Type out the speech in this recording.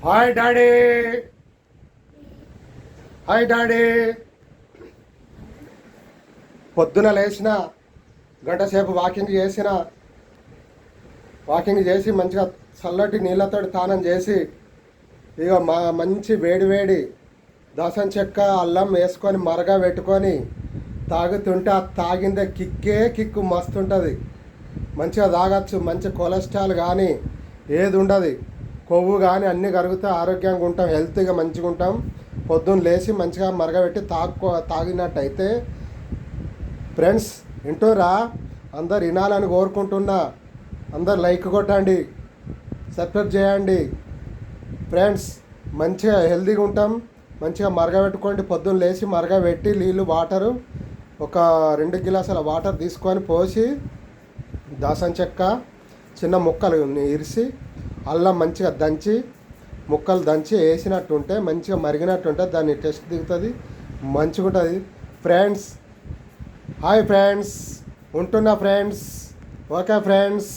Hi daddy, hi daddy. పొద్దున లేచిన గంట సేపు వాకింగ్ చేసి మంచిగా చల్లటి నీళ్ళతో స్నానం చేసి ఇక మంచి వేడి వేడి దాసం చెక్క అల్లం వేసుకొని మరగా పెట్టుకొని తాగుతుంటే ఆ తాగిందే కిక్కు మస్తు ఉంటుంది. మంచిగా తాగచ్చు. మంచి కొలెస్ట్రాల్ కానీ ఏది ఉండదు, కొవ్వు కానీ అన్నీ కరుగుతూ ఆరోగ్యంగా ఉంటాం, హెల్త్గా మంచిగా ఉంటాం. పొద్దున్న లేచి మంచిగా మరగబెట్టి తాగినట్టయితే ఫ్రెండ్స్ వింటురా, అందరు వినాలని కోరుకుంటున్నా. అందరు లైక్ కొట్టండి, సబ్స్క్రైబ్ చేయండి ఫ్రెండ్స్. మంచిగా హెల్తీగా ఉంటాం. మంచిగా మరగబెట్టుకోండి. పొద్దున్న లేచి మరగబెట్టి వాటరు ఒక 2 గ్లాసుల వాటర్ తీసుకొని పోసి దాసం చెక్క చిన్న ముక్కలు ఇరిసి అల్లం మంచిగా దంచి ముక్కలు దంచి వేసినట్టుంటే మంచిగా మరిగినట్టుంటే దాన్ని టేస్ట్ దిగుతుంది, మంచిగా ఉంటుంది ఫ్రెండ్స్. హాయ్ ఫ్రెండ్స్, ఉంటున్నా ఫ్రెండ్స్. Okay friends.